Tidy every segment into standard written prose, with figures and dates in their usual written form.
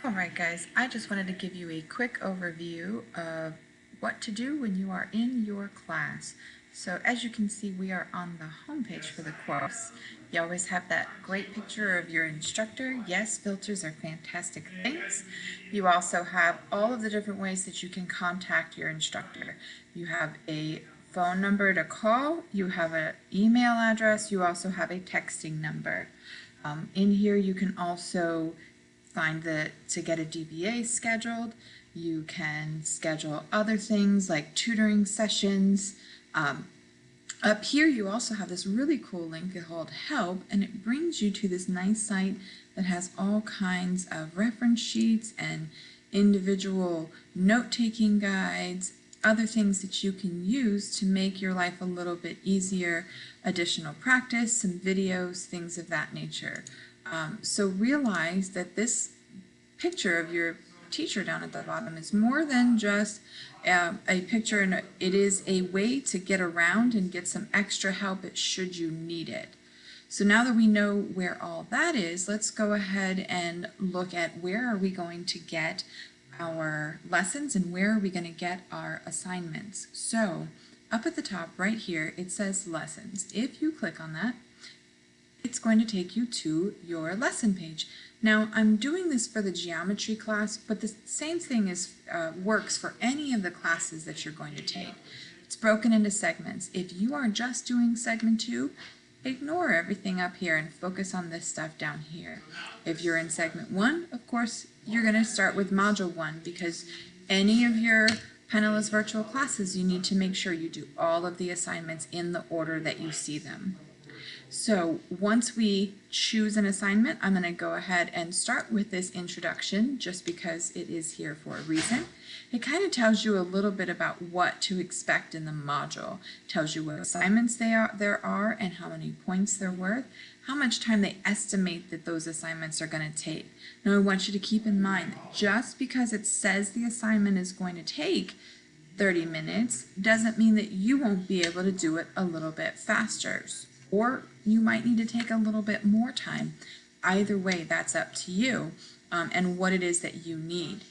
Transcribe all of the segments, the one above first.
Alright guys, I just wanted to give you a quick overview of what to do when you are in your class. So as you can see, we are on the home page for the course. You always have that great picture of your instructor. Yes, filters are fantastic things. You also have all of the different ways that you can contact your instructor. You have a phone number to call, you have an email address, you also have a texting number. In here you can also find to get a DBA scheduled. You can schedule other things like tutoring sessions. Up here you also have this really cool link called Help, and it brings you to this nice site that has all kinds of reference sheets and individual note-taking guides, other things that you can use to make your life a little bit easier, additional practice, some videos, things of that nature. So realize that this picture of your teacher down at the bottom is more than just a picture, and it is a way to get around and get some extra help should you need it. So now that we know where all that is, let's go ahead and look at where are we going to get our lessons and where are we going to get our assignments. So up at the top right here it says lessons. If you click on that, it's going to take you to your lesson page. Now I'm doing this for the geometry class, but the same thing works for any of the classes that you're going to take. It's broken into segments. If you are just doing segment 2, ignore everything up here and focus on this stuff down here. If you're in segment 1, of course, you're going to start with module 1, because any of your Pinellas virtual classes, you need to make sure you do all of the assignments in the order that you see them. So once we choose an assignment, I'm going to go ahead and start with this introduction just because it is here for a reason. It kind of tells you a little bit about what to expect in the module. It tells you what assignments there are and how many points they're worth, how much time they estimate that those assignments are going to take. Now I want you to keep in mind that just because it says the assignment is going to take 30 minutes doesn't mean that you won't be able to do it a little bit faster. Or you might need to take a little bit more time. Either way, that's up to you and what it is that you need.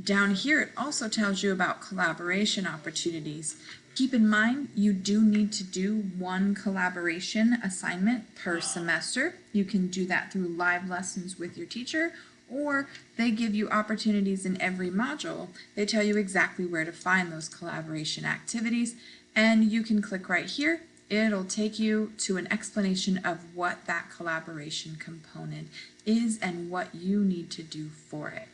Down here, it also tells you about collaboration opportunities. Keep in mind, you do need to do one collaboration assignment per semester. You can do that through live lessons with your teacher, or they give you opportunities in every module. They tell you exactly where to find those collaboration activities, and you can click right here. It'll take you to an explanation of what that collaboration component is and what you need to do for it.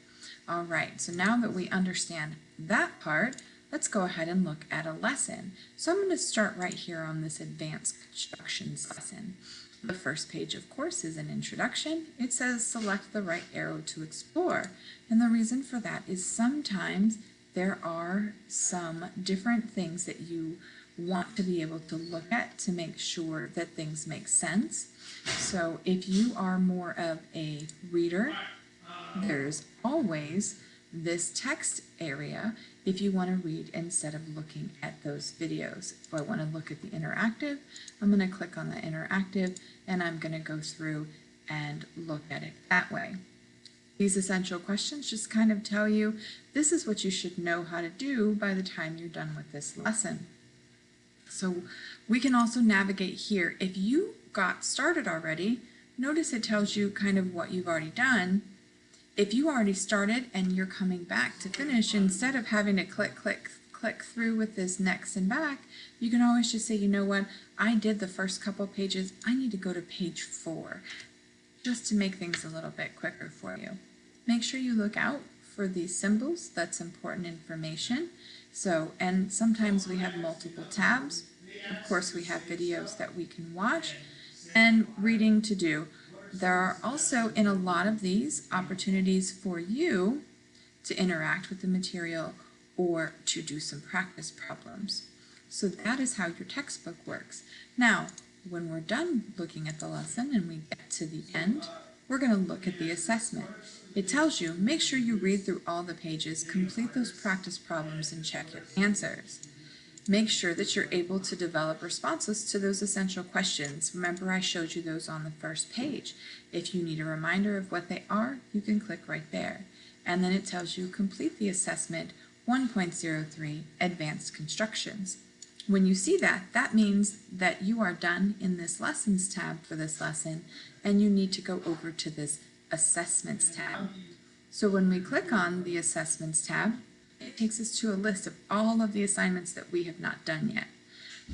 All right, so now that we understand that part, let's go ahead and look at a lesson. So I'm going to start right here on this advanced constructions lesson. The first page, of course, is an introduction. It says select the right arrow to explore. And the reason for that is sometimes there are some different things that you want to be able to look at to make sure that things make sense. So if you are more of a reader, there's always this text area if you want to read instead of looking at those videos. If I want to look at the interactive, I'm going to click on the interactive and I'm going to go through and look at it that way. These essential questions just kind of tell you this is what you should know how to do by the time you're done with this lesson. So we can also navigate here. If you got started already, notice it tells you kind of what you've already done. If you already started and you're coming back to finish, instead of having to click through with this next and back, you can always just say, you know what, I did the first couple pages, I need to go to page 4, just to make things a little bit quicker for you. Make sure you look out for these symbols. That's important information. So, and sometimes we have multiple tabs. Of course, we have videos that we can watch and reading to do. There are also, in a lot of these, opportunities for you to interact with the material or to do some practice problems. So that is how your textbook works. Now, when we're done looking at the lesson and we get to the end, we're going to look at the assessment. It tells you, make sure you read through all the pages, complete those practice problems, and check your answers. Make sure that you're able to develop responses to those essential questions. Remember, I showed you those on the first page. If you need a reminder of what they are, you can click right there. and then it tells you complete the assessment 1.03 advanced constructions. When you see that, that means that you are done in this lessons tab for this lesson, and you need to go over to this assessments tab. So when we click on the assessments tab, it takes us to a list of all of the assignments that we have not done yet.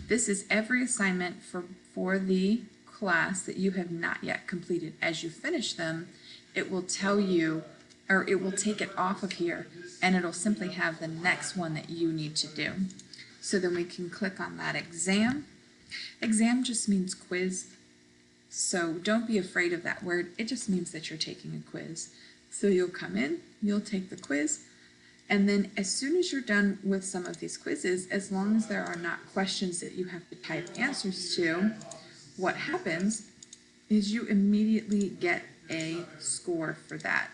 This is every assignment for the class that you have not yet completed. As you finish them, it will tell you, or it will take it off of here, and it'll simply have the next one that you need to do. So then we can click on that exam. Exam just means quiz, so don't be afraid of that word. It just means that you're taking a quiz. So you'll come in, you'll take the quiz, and then as soon as you're done with some of these quizzes, as long as there are not questions that you have to type answers to, what happens is you immediately get a score for that.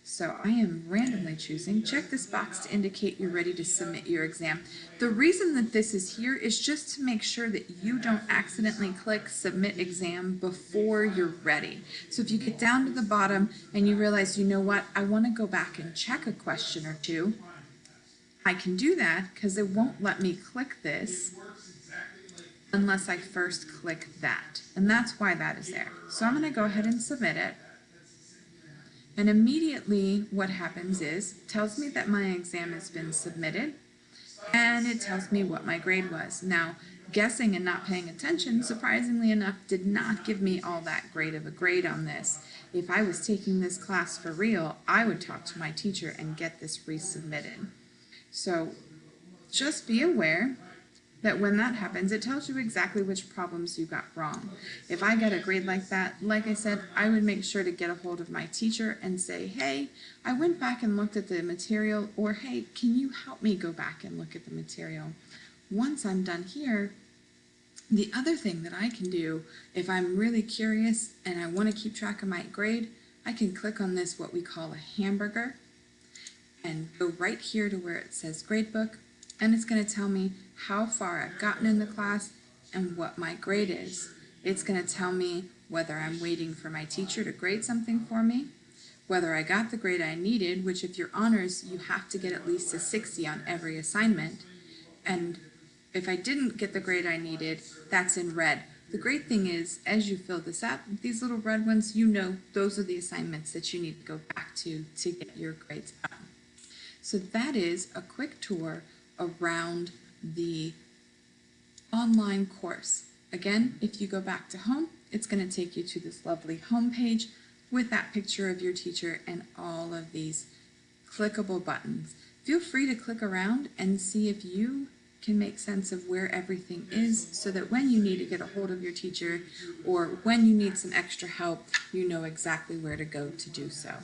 So I am randomly choosing, check this box to indicate you're ready to submit your exam. The reason that this is here is just to make sure that you don't accidentally click submit exam before you're ready. So if you get down to the bottom and you realize, you know what, I want to go back and check a question or two, I can do that because it won't let me click this unless I first click that. And that's why that is there. So I'm going to go ahead and submit it. And immediately what happens is, it tells me that my exam has been submitted, and it tells me what my grade was. Now, guessing and not paying attention, surprisingly enough, did not give me all that great of a grade on this. If I was taking this class for real, I would talk to my teacher and get this resubmitted. So just be aware that when that happens, it tells you exactly which problems you got wrong. If I get a grade like that, like I said, I would make sure to get a hold of my teacher and say, hey, I went back and looked at the material, or hey, can you help me go back and look at the material? Once I'm done here, the other thing that I can do, if I'm really curious and I want to keep track of my grade, I can click on this, what we call a hamburger, and go right here to where it says gradebook, and it's going to tell me how far I've gotten in the class and what my grade is. It's going to tell me whether I'm waiting for my teacher to grade something for me, whether I got the grade I needed, which if you're honors, you have to get at least a 60 on every assignment, and if I didn't get the grade I needed, that's in red. The great thing is, as you fill this out, these little red ones, you know those are the assignments that you need to go back to get your grades up. So that is a quick tour around the online course. Again, if you go back to home, it's going to take you to this lovely home page with that picture of your teacher and all of these clickable buttons. Feel free to click around and see if you can make sense of where everything is, so that when you need to get a hold of your teacher or when you need some extra help, you know exactly where to go to do so.